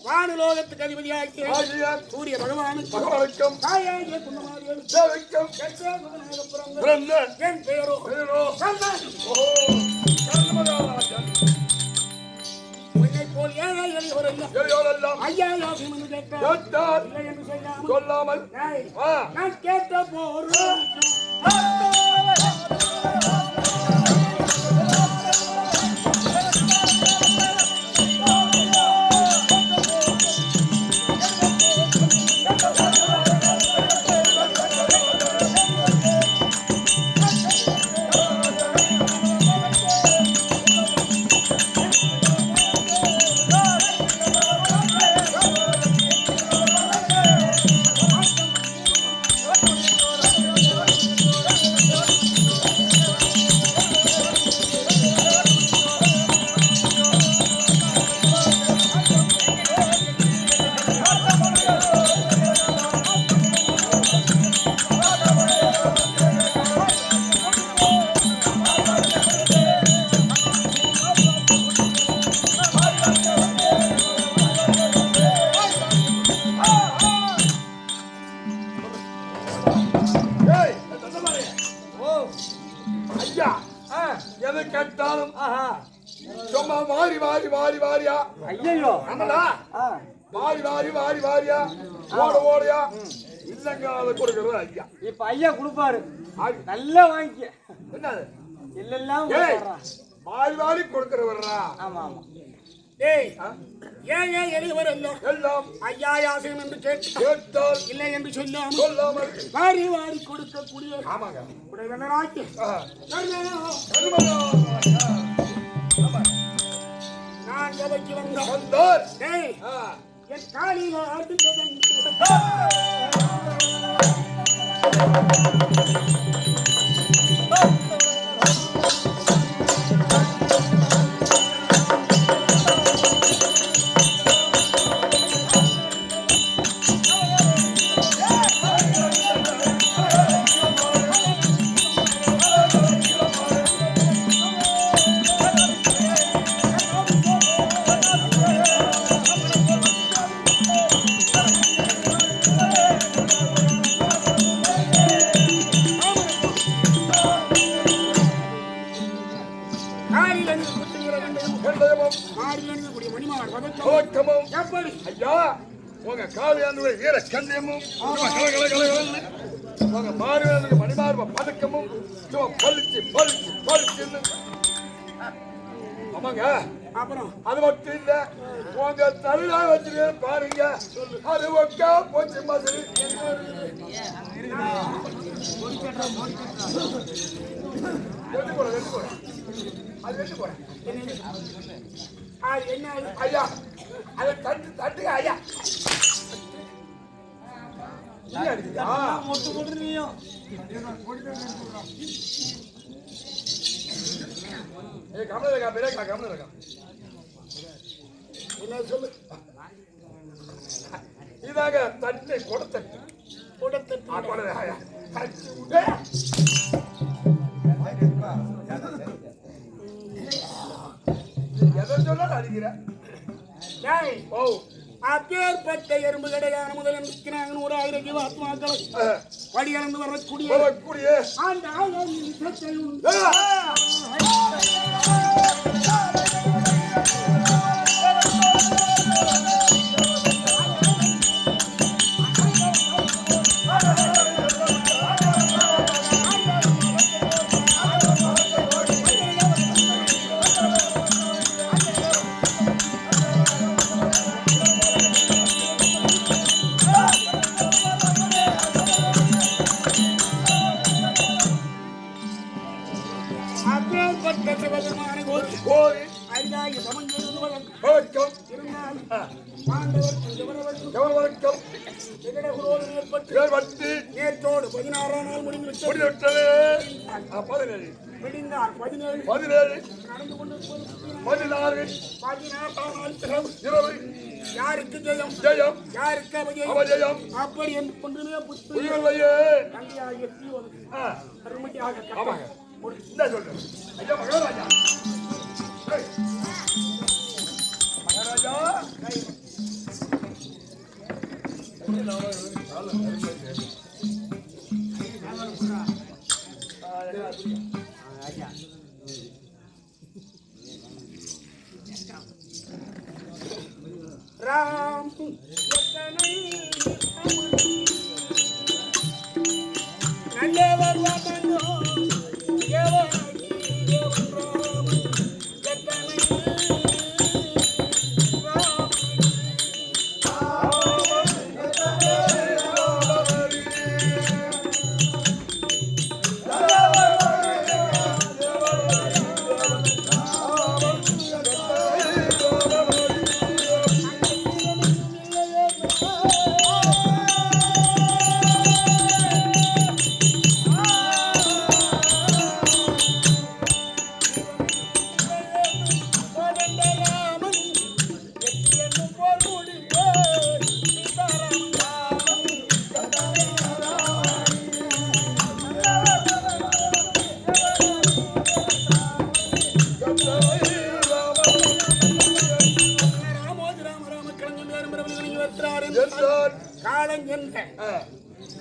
வானுலோகத்துக்கு அதிபதியாகிய சூரிய பகவானுக்கும் என் பெயரோ உன்னை போல் ஏழை எளியோரெல்லாம் ஐயா யாசியம் என்று கேட்டார் இல்லை என்று சொல்லாமல் நான் கேட்ட போறோம் எதை கேட்டாலும் சும்மா வாரி வாரி வாரி வாரியா ஐயோ ஆமலா வாரி வாரி வாரி வாரியா ஓட ஓடியா இல்லங்க அதை கொடுக்கறது ஐயா இப்ப ஐயா கொடுப்பாரு நல்லா வாங்கிக்க என்னது இல்லெல்லாம் வாரி வாரி கொடுக்கறவரா ஆமா ஆமா ஏய் ஏன் ஏன் எளியவர் எல்லாம் ஐயா யாசியம் என்று கேட்டால் இல்லை என்று சொல்லாமல் வாரி வாரி கொடுக்கக்கூடிய ஆமாங்க உடையவனாக்கி நான் எதைக்கு வந்தார் என் காலில் ஆட்டுகிறேன் ஐயா உங்க காவியானுடைய வீர கண்ணியமும் உங்க மாறுவேனுடைய மணிமார்ப பதக்கமும் பளிச்சு பளிச்சு பளிச்சுன்னு ஆமாங்க அப்புறம் அது மட்டும் இல்ல உங்க தலையில வச்சுட்டு பாருங்க அது ஒக்கா போச்சு மாதிரி வெட்டு போட அது வெட்டு போட என்ன ஐயா அதை தட்டுங்க ஐயா மொட்டு போட்டுருவியும் கமல இருக்கா பெரிய கமல இருக்கா என்ன சொல்லு இதாங்க தட்டு கொடுத்தட்டு எதை சொன்னாலும் அடிக்கிற ஓ அப்பேற்பட்ட எறும்பு கடையான முதல் இருக்கிறாங்க 1000 ஜீவாத்மாக்களை படியளந்து வரக்கூடிய அந்த நேற்றோடு 16ஆம் நாள் முடிந்துவிட்டது 17 நடந்து கொண்டு 16 இரவு யாருக்கு ஜெயம் யாருக்கு அபஜயம் அப்படி என்று கொண்டுமே புத்திரலையே தந்தையாகிய அருமையாக சொல்றேன் ஐயா மகாராஜா மகாராஜா ராம் நல்லவர் வாதங்கோ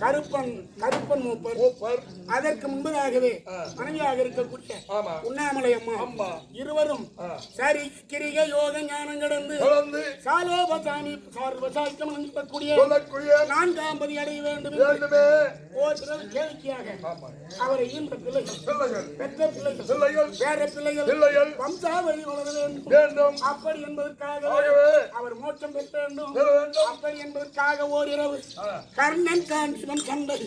கருப்பன் மூப்பர் அதற்கு முன்பதாகவே மனைவியாக இருக்கக்கூடிய உண்ணாமலை அம்மா இருவரும் சரி கிரிக யோக ஞானம் கடந்து சாலோபசாமி சார்வசாய்க்கம் இருக்கக்கூடிய 4ஆம் பதி அடைய வேண்டும் கேள்வியாக அவரை ஈன்ற பிள்ளைகள் பெற்ற பிள்ளைகள் வேற பிள்ளைகள் வம்சாவளி வளர வேண்டும் அப்படி என்பதற்காக அவர் மோட்சம் பெற்ற வேண்டும் அப்படி என்பதற்காக ஓரிரவு கர்ணன் காண்டிவன் சண்டை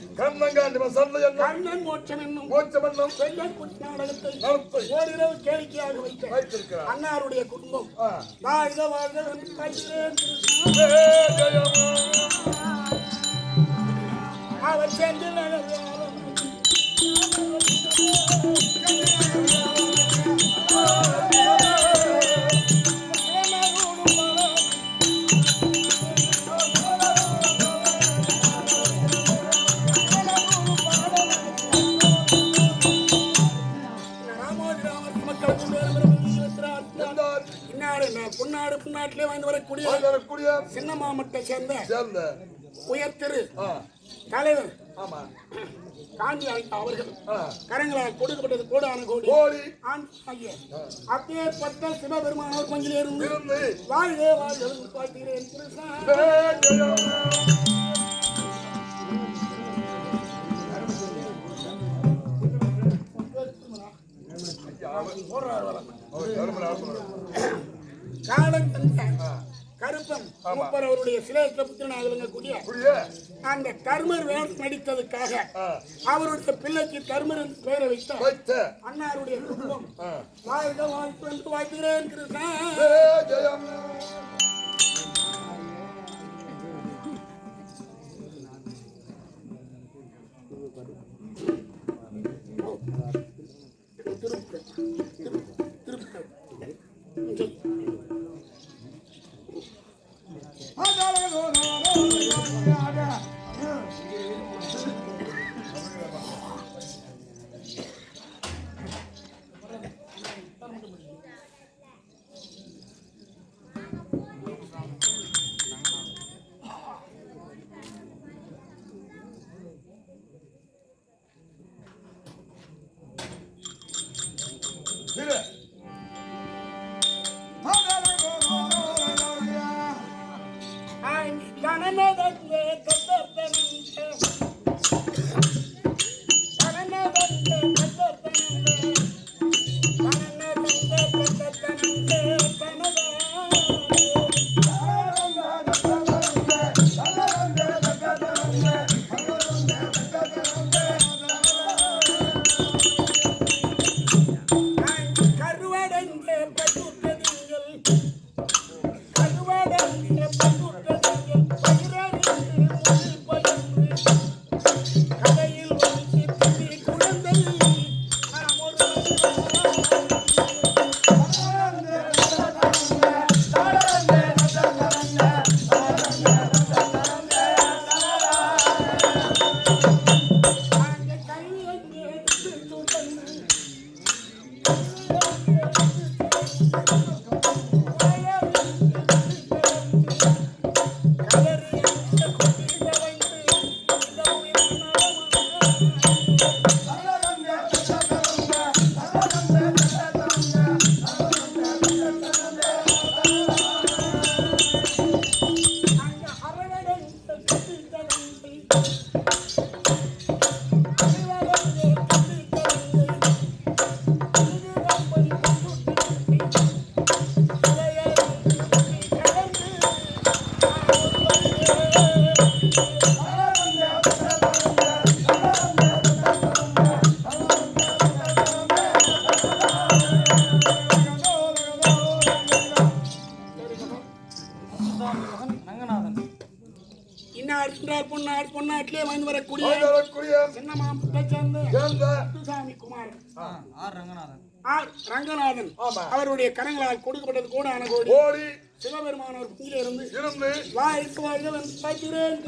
கர்ணன் மோட்சம் என்னும் பெண்கள் குட்டி நாடகத்தை ஓரிரவு கேளிக்கையாக வைத்திருக்கிறார் அன்னாருடைய குடும்பம் வாழ்க வாழ்க அவர் சென்று புன்னாட்டிலே வாழ்ந்து வரக்கூடிய சின்ன மாவட்டத்தை சேர்ந்த உயர்திரு தலைவர் காந்தி அவர்கள் கரங்களால் கொடுக்கப்பட்டது கோடான கோடி அப்பேற்பட்ட சிவபெருமானவர் கொஞ்சிலே இருந்து வாழ்க வாழ்க பார்க்கிறேன் போடுறாரு அவர் அவருடைய சிலேஷ்ட புத்திரனாக விளங்கக்கூடிய அந்த தர்மர் வேடம் நடித்ததுக்காக அவருடைய பிள்ளைக்கு தர்மர் என்று பெயரை வைத்த அண்ணாருடைய குடும்பம் வாழ்க வாழ்த்து என்று வாழ்த்துகிறேன் கிருஷ்ணா. பொன்னாட்டிலே வந்து வரக்கூடிய சின்ன மாம்பட்டை சேர்ந்த சாமி குமாரன் ரங்கநாதன் அவருடைய கரங்களால் கொடுக்கப்பட்டது கூட அனகோடி சிவபெருமான ஒரு புங்கில இருந்து வாய்க்கு வாய்கள் வந்து பார்க்கிறேன்.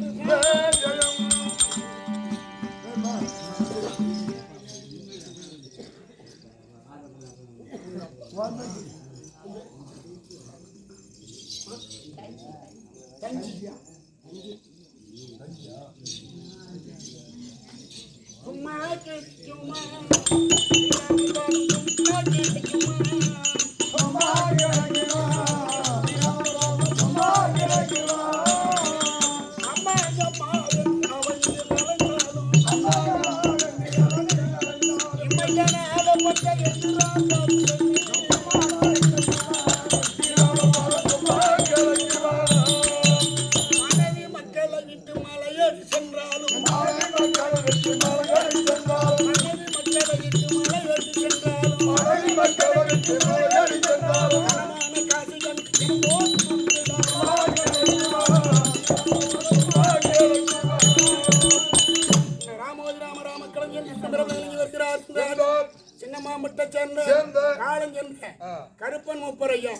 கருப்பன் முப்பரையா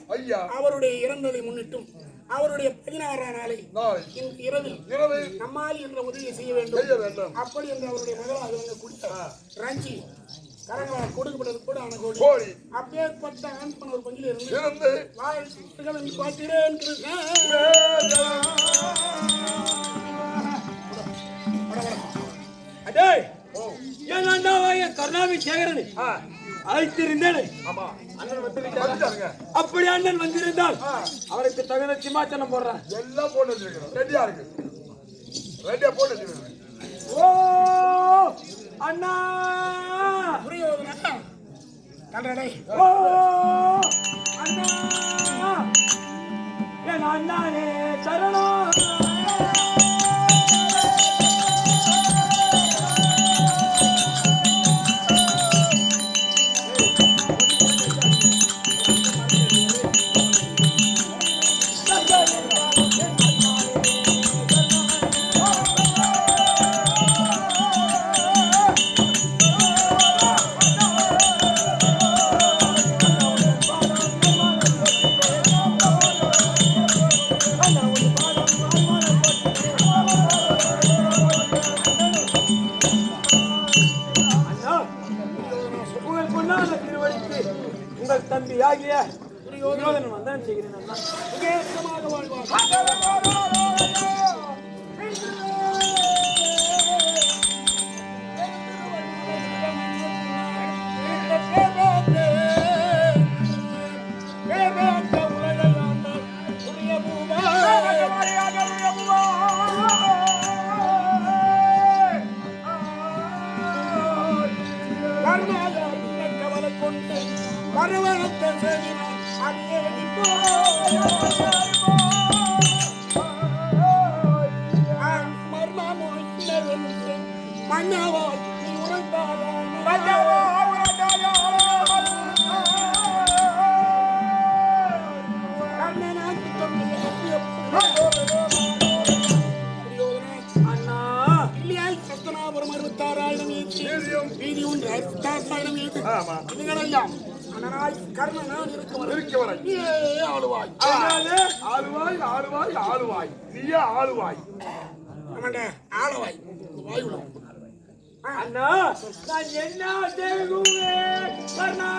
அவருடைய இறந்ததை முன்னிட்டும் அவருடைய 16ஆம் நாளை இரவில் நம்மால் என்ற உதவியை செய்ய வேண்டும். அப்படி என்று அவருடைய மகளாக கொடுத்த ரஞ்சி கரங்களால் கொடுக்கப்பட்டது கூட அனகோடி அப்பேற்பட்ட ஆண்பன் ஒரு பங்கில் இருந்து பார்க்கிறேன். கருணாவி சேகரன் அழைத்திருந்தேன். அப்படி அண்ணன் வந்திருந்தால் அவருக்கு தகுந்த சிம்மாசனம் போடுறான். எல்லாம் போட்டு ரெடியா இருக்கு. ரெடியா போட்டு ஓ அண்ணா ஓ அண்ணா என் அண்ணானே சரணம். தம்பி ஆகிய துரியோதனன் வந்தனம் செய்கிறேன் அண்ணா. சுகேசமாக வாழ்வார். கவலை கொண்டு பருவத்தை செய்தினார் அடியே மன்னவாய் நீ அண்ணா சஸ்தனாபுரம் 66,000 வீதி ஒன்று 10,000 இதுகளெல்லாம் அண்ணனாய் கர்ணனான் இருக்கவரை நீயே ஆளுவாய். ஆளுவாய் ஆளுவாய் ஆளுவாய் நீயே ஆளுவாய். ஆமாண்டா ஆளுவாய் வாயுல அண்ணா நான் என்ன செய்வேன் அண்ணா?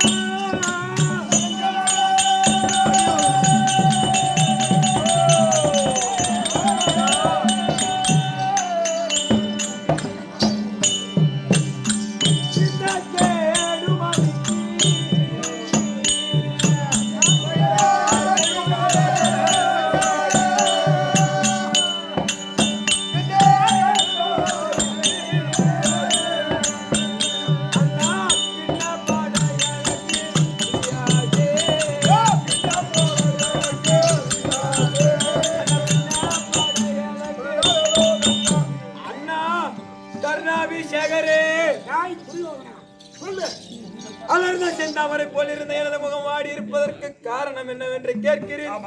அலர்ந்த செந்தாமரை போல் இருந்த எனது முகம் வாடி இருப்பதற்கு காரணம் என்னவென்று கேட்கிறேன்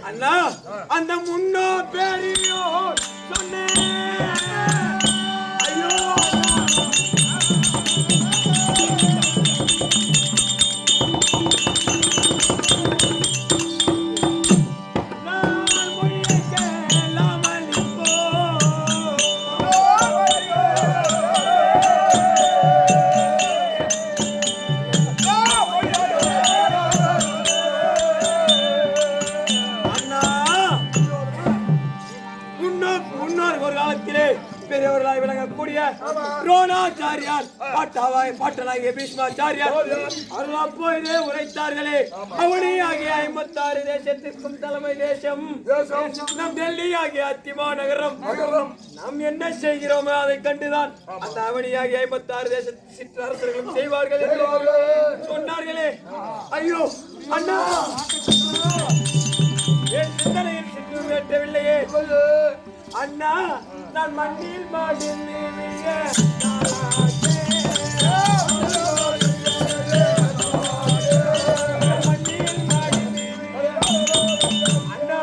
அண்ணா. அந்த முன்னோ பெரியோ சொன்னேன். ஐயோ பெரியவர்களாய் விளங்கக்கூடிய துரோணாச்சாரியார் பாட்டனாகிய பீஷ்மாச்சாரியார் அவர்கள் அப்போதே உரைத்தார்களே, அவனி ஆகிய 56 தேசத்திற்கும் தலைமை தேசம் நம் டெல்லி ஆகிய அத்திமா நகரம். நாம் என்ன செய்கிறோமோ அதை கண்டுதான் அந்த அவனியாகிய 56 தேச சிற்றரசர்களும் செய்வார்கள் என்று சொன்னார்களே. ஐயோ அண்ணா, என் சிந்தனையில் சிற்றூர் வெட்டவில்லையே அண்ணா. நான் மண்ணில் மாடிந்து அண்ணா,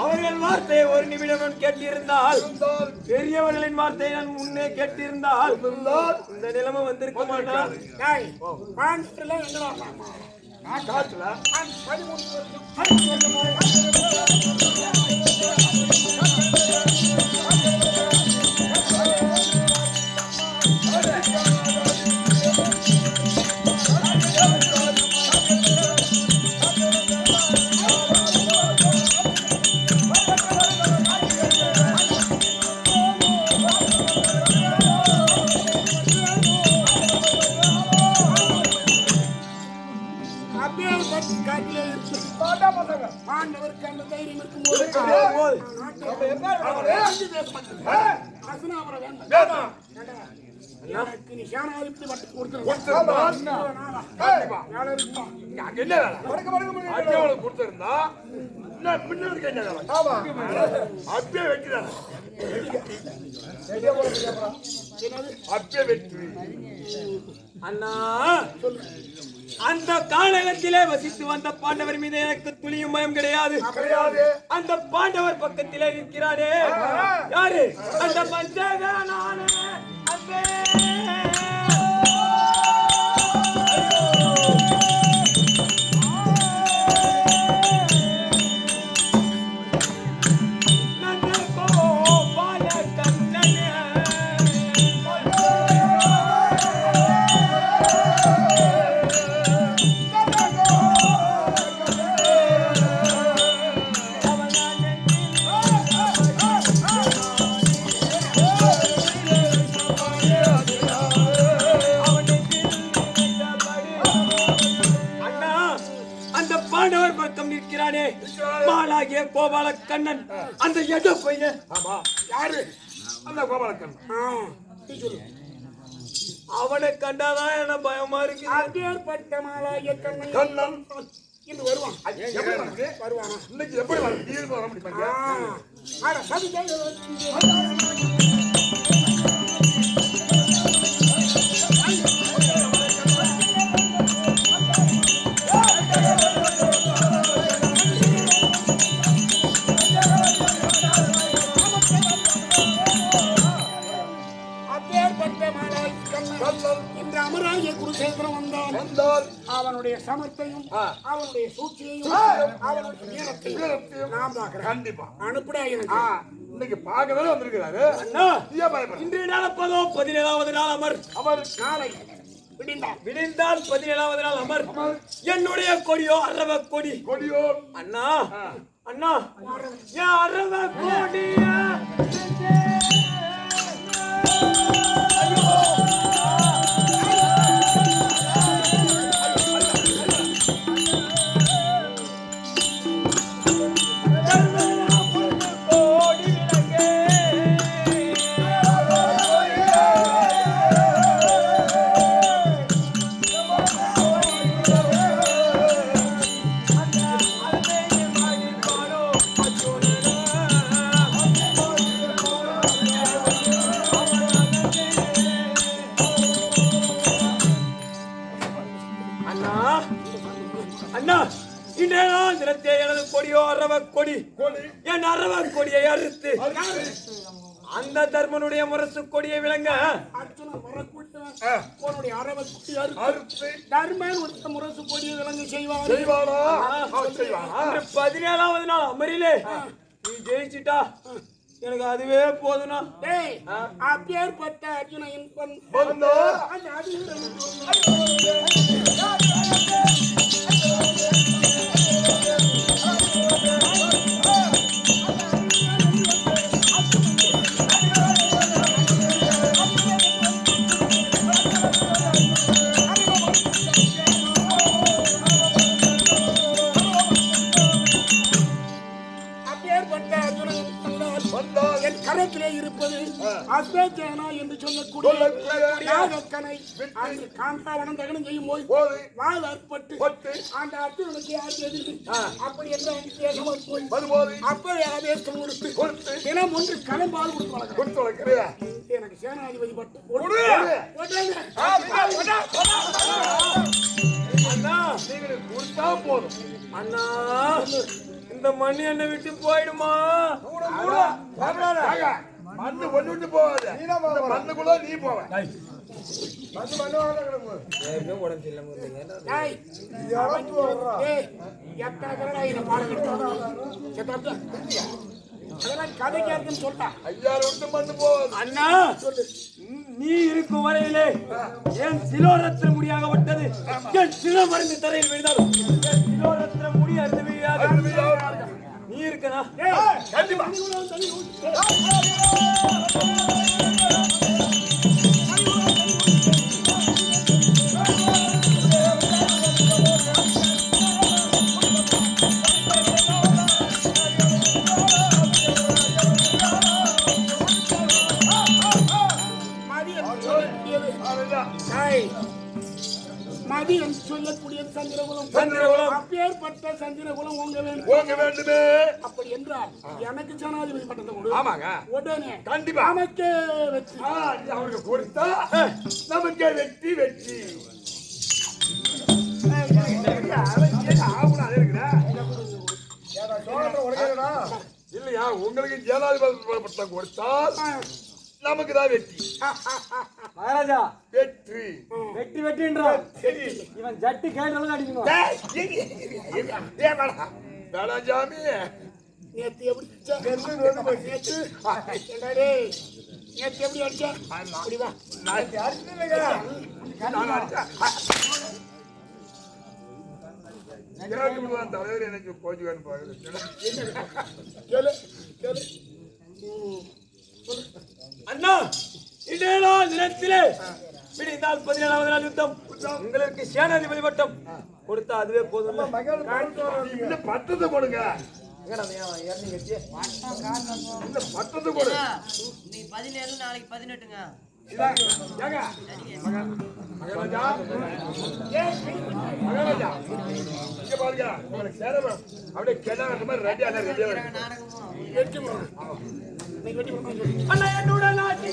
அவர்கள் வார்த்தையை ஒரு நிமிடம் கேட்டிருந்தால், பெரியவர்களின் வார்த்தையை நான் முன்னே கேட்டிருந்தால் இந்த நிலைமை வந்திருக்க மாட்டான். பாண்டவருக்கு அந்த தைரியம் இருக்கும்போது எனக்கு நீ சேனாதிபதி பட்டம் கொடுத்திருந்தா பின்னதுக்கு என்ன அப்பயே வைக்கிறாங்க. அப்பயே வெற்றி அண்ணா. அந்த காலகத்திலே வசித்து வந்த பாண்டவர் மீது எனக்கு துளியும் பயம் கிடையாது. அந்த பாண்டவர் பக்கத்திலே நிற்கிறானே யாரு? அந்த பஞ்சகனானே அப்பே. என்னுடைய கோபால கண்ணன் அந்த எடு பையன் ஆமா யாரு அந்த கோபாலக்கன் நீ சொல்லு. அவனை கண்டாதான் என்ன பயமா இருக்கு. அப்பேற்பட்ட மாலாய கண்ணன் கண்ணன் இன்று வருவான். எப்படி வருது வருவானா? இன்னைக்கு எப்படி வருது தீர்ப்பு வர முடிப்பாங்க ஆட சதிகை இன்று அமராகிய குருசேத்திரம் வந்தால் அவனுடைய சமத்தையும் அவனுடைய சூழ்ச்சியையும் அவனுடைய வீரத்தையும் நாம் பார்க்கிறோம். கண்டிப்பா அனுப்பிடா எனக்கு. இன்னைக்கு பார்க்கவே வந்திருக்கிறாரு அண்ணா ஏன் பயப்படுற இன்று நடப்பதோ 17வது நாள் அமர். அவர் நாளை விடிந்தால் 17வது நாள் அமர். என்னுடைய கொடியோ அரவ கொடி. கொடியோ அண்ணா அண்ணா என் அரவ கொடியா அண்ணா இன்றைய நாள் தினத்தே எனது கொடியோ அரவ கொடி. என் அரவ கொடியை அறுத்து அந்த தர்மனுடைய முரசு கொடியை விளங்க உன்னுடைய அரவ குட்டி அறுத்து தர்மன் ஒரு முரசு கொடியை விளங்க செய்வார். 17வது நாள் அமரிலே நீ ஜெயிச்சிட்டா எனக்கு அதுவே போதும்னா. அப்பேற்பட்ட அர்ஜுனன் என் கரத்திலே இருப்பது அஸ்வேஜனா என்று சொல்லக்கூடிய யாகக்கனை அந்த காந்தாவனம் தகனம் செய்யும் போது வாழ் அற்பட்டு அந்த அர்ஜுனனுக்கு ஆடியது. அப்படி என்று தேசம் போய் அப்பவே ஆதேசம் கொடுத்து தினம் ஒன்று கலம்பால் கொடுத்து வளர்க்கிறேன். எனக்கு சேனாதிபதி பட்டு அண்ணா நீங்க கொடுத்தா போதும் அண்ணா இந்த மண்ணு என்ன விட்டு போயிடுமா? மண்ணு கொண்டு விட்டு போவாது மண்ணுக்குள்ள நீ போவ கதைக்கு சொல்லிட்டா ஐயா விட்டு மண்ணு போவாது. அண்ணா நீ இருக்கும் வரையிலே என் சிலோரத்திர முடியாகப்பட்டது. என் சில மருந்து தரையில் விழுந்தாலும் என் சிலோரத்திர முடி அறுந்து விழாது. நீ இருக்கனா கண்டிப்பா மதியம் சொல்லக்கூடிய சந்திரகுலம் அப்பேற்பட்ட சந்திரகுலம் ஓங்க வேண்டுமே. அப்படி என்றால் எனக்கு ஜனாதிபதி பட்டத்தை கொடு. ஆமாங்க உடனே கண்டிப்பா நமக்கே வெற்றி. அவருக்கு கொடுத்தா நமக்கே வெற்றி வெற்றி. இல்லையா உங்களுக்கு ஜனாதிபதி பட்டம் கொடுத்தால் நமக்கு தான் வெற்றி. மகாராஜா வெற்றி வெற்றி வெற்றின்றான். இவன் ஜட்டி கேட்டாலும் அடிக்கணும். வேளாஞ்சாமி நேத்து எப்படி நேத்து எப்படி அடிச்சா அப்படிவா தலைவர் எனக்கு கொஞ்சம் அண்ணா இன்றைய தினத்திலே விடிந்தால் 17வது நாள் யுத்தம். உங்களுக்கு சேனாதிபதி பட்டம் கொடுத்தா அதுவே போதும். பட்டத்தை கொடுங்க. இந்த பட்டத்து கூட நீ 17 நாளைக்கு 18ங்க. ஏங்க மகாராஜா மகாராஜா இங்க பாருங்க உங்களுக்கு சேரணும் அப்படியே கேட்டாங்க மாதிரி ரெடியா ரெடியா நாடகமும் வெற்றி பெறணும். இன்னைக்கு வெற்றி பெறணும். அண்ணா என்னோட நாட்டி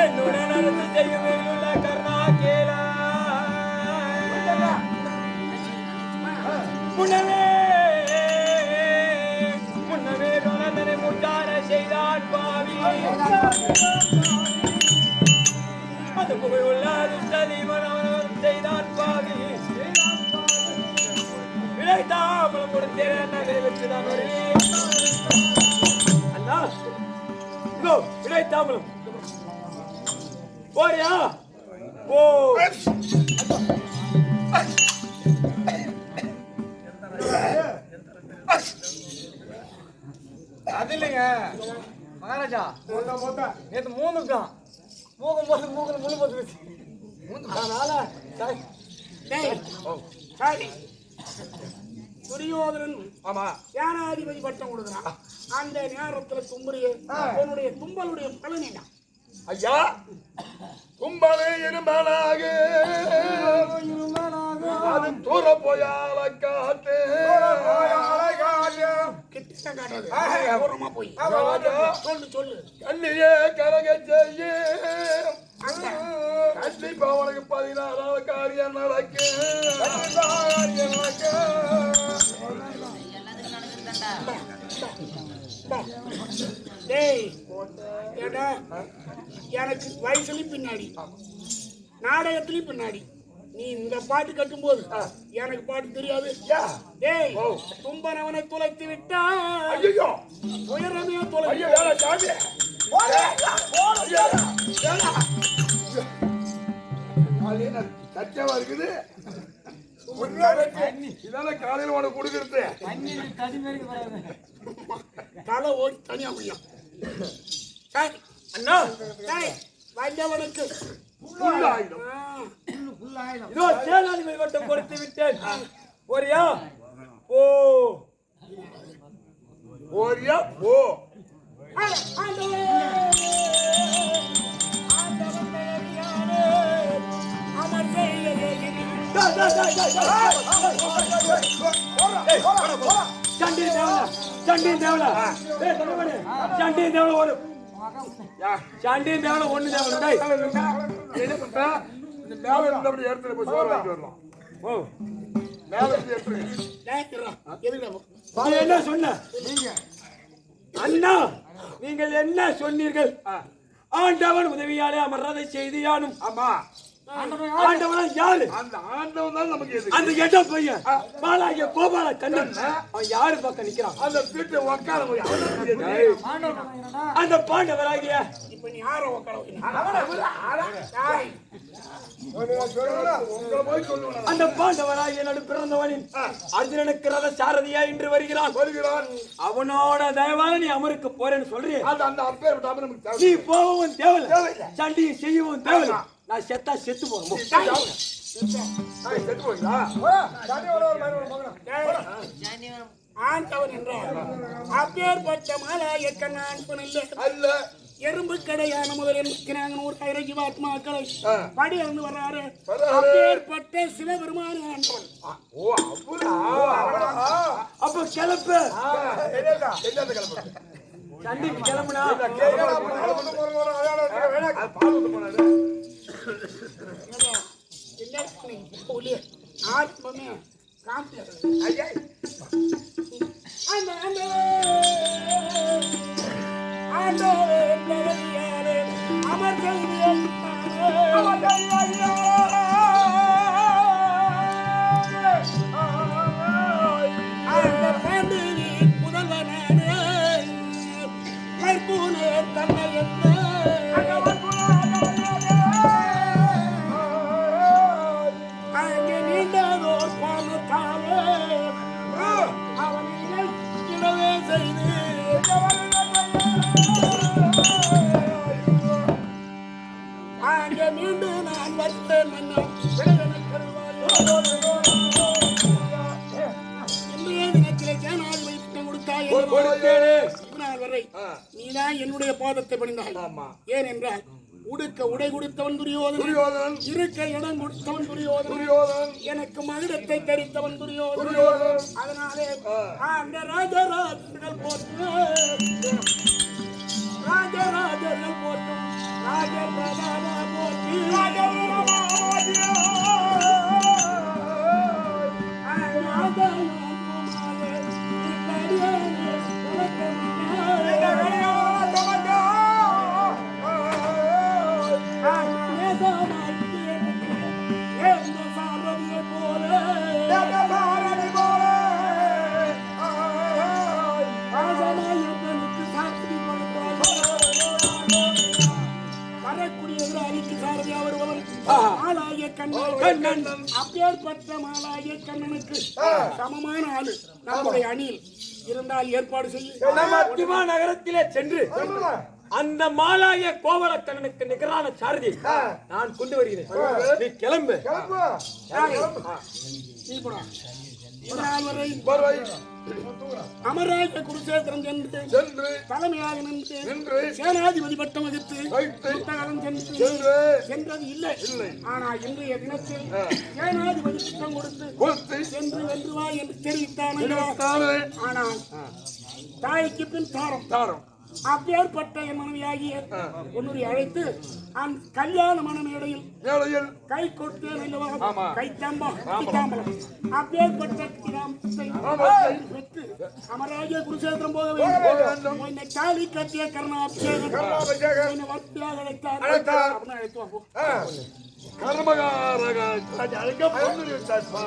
என்னுடன் அரசு செய்யும் வேலுள்ள கர்ணா கேளா முன்னவே முன்னவே ரணதனை முட்டார செய்தான் பாவி அது புகழுள்ள துஷ்டதீவனம் செய்தான் பாவி இழைத்தாமலம் கொடுத்தேன் வெற்றிதான் வருவேன் அண்ணா இதோ இழைத்தாமலம் போறியா ஓ அது இல்லைங்க மகாராஜா நேற்று மூணுக்கான் மூக்கும் போது மூக்கில் முழு போட்டு அதனால டேய், சரி. துரியோதனன் ஆமா சேனாதிபதி பட்டம் கொடுக்குறான். அந்த நேரத்துல தும்புறிய உன்னுடைய தும்பலுடைய பலன் என்ன? ஐயா கும்பலே இருமலாக அது தூர போயால காட்டு கிட்ட காட்டாது. தூரமா போய் சொல்லு கண்ணியே கரக செய்ய கண்டிப்பா உனக்கு 16 காரியம் நடக்கு எல்லாத்துக்கும் நடக்குதுதான்டா. டேய், ஏடா, எனக்கு வயசுலயும் பின்னாடி நாடகத்திலயும் பின்னாடி நீ இந்த பாட்டு கட்டும்போது எனக்கு பாட்டு தெரியாது. டேய், தும்பனவனை துளைத்து விட்டா ஐயோ உயரமே துளை. ஐயோ வேலை சாமி சத்தியமா இருக்குது இதெல்லாம் காலையில உனக்கு கொடுக்கறது தலை ஓடி தனியா முடியும். சரி அண்ணா டேய், வந்தவனுக்கு புல்லாயிடும். இதோ சேனாதிபதி வட்டம் கொடுத்து விட்டேன் போறியா ஓ ஓரியா போ சண்டி தேவலா சண்டி தேவலா சண்டி தேவலா ஒரு சண்டி தேவலா ஒண்ணு தேவலா டேய் என்ன பண்ற இந்த மேல இருந்தபடி எடுத்து போய் சோறு வாங்கிட்டு வரலாம் ஓ மேல இருந்து எடுத்து நீ என்ன சொன்ன அண்ணா நீங்கள் என்ன சொன்னீர்கள் ஆண்டவன் உதவியாலே அமர்றதை செய்து யானும் ஆமா ஆண்டவன் யாரு அந்த ஆண்டவன் தான் நமக்கு எது அந்த எட்ட பையன் பாலாகிய கோபால கண்ணன் அவன் யாரு பக்கம் நிக்கிறான் அந்த வீட்டு உட்கார அந்த பாண்டவராகிய இப்ப நீ யார உட்கார உங்களை போய் சொல்லுவேன் அந்த பாண்டவராகிய நடு பிறந்தவனின் அர்ஜுனனுக்கு ரத சாரதியா இன்று வருகிறான் அவனோட தயவால நீ அமருக்கு போறேன்னு சொல்றிய அது அந்த அப்பேர் விட்டாம நமக்கு நீ போகவும் தேவையில்லை சண்டையும் செய்யவும் தேவையில்லை நான் செத்தா செத்து போறேன் செத்து போயிங்களா ஜானிவரம் ஆண்டவன் என்றார் அப்பேற்பட்ட மாலாயக்க நான் இல்லை அல்ல எறும்பு கடையான முதல் எண்ணிக்கிறாங்க 100,000 ஜீவாத்மாக்களை படி இருந்து வர்றாரு வர்றாரு. அப்பேற்பட்ட சிவபெருமான ஆண்டவன். ஓ அவ்வளோ அப்ப கிளப்பு என்னது கிளம்பு சண்டைக்கு கிளம்புனா என்ன உள்ளே ஆத்மமே காமிச்சாரு கொடுத்தேனே. இந்நாள் வரை ஆ. நீதான் என்னுடைய பாதத்தை பணிந்தாய். ஆமா. ஏனென்றால் உடுக்க உடை கொடுத்தவன் துரியோதனன், துரியோதனன் இருக்க இடம் கொடுத்தவன் துரியோதனன், துரியோதனன் எனக்கு மகிழத்தை தரித்தவன் துரியோதனன். துரியோதனன் அதனாலே ஆ. அந்த ராஜராஜர்கள் போற்றும் ராஜராஜர்கள் போற்றும் ராஜபிரதான போற்றி வரக்கூடிய அணிக்கு சாரதியா வருபவன் மாலாய கண்ணன். அப்பேற்பட்ட மாலாய கண்ணனுக்கு சமமான ஆளு நம்முடைய அணியில் இருந்தால் ஏற்பாடு செய்ய. நம்ம அத்திமா நகரத்திலே சென்று அந்த மாலாய கோவலக்கண்ணனுக்கு நிகரான சாரதி நான் கொண்டு வருகிறேன். நீ கிளம்பு. நீ போடா. இந்நாள் வரை வரை அமராஜ குருசேத்திரம் சென்று சென்று தலைமையாக நின்று நின்று சேனாதிபதி பட்டம் வகித்து வைத்து புத்தகம் சென்று சென்று சென்றது இல்லை. இல்லை. ஆனா இன்றைய தினத்தில் சேனாதிபதி பட்டம் கொடுத்து கொடுத்து சென்று வென்று வா என்று தெரிவித்தான். தானே ஆனால் தாய்க்கு பின் தாரம் தாரம் அப்பேற்பட்ட என் மனைவியாகிய உன்னுடைய அழைத்து அந்த கல்யாண மனமேடையில் மேலையில் கை கொடுத்தேன் அல்லவா? ஆமா. கைத்தாம்பலம் அப்பேற்பட்ட கிராமத்தை ஆமாத்தை பெற்று அமராஜ குருசேத்திரம் போக போக வேண்டும். வேண்டும். உன்னை தாலி கட்டிய கர்ணாபிஷேகம் கர்ணாபிஷேகம் என்னை வட்டியாக அழைத்தார். அழைத்தார். அப்படின்னு அழைத்து வா, போ. கர்மகாரக அழைக்க பொண்ணு விட்டாப்பா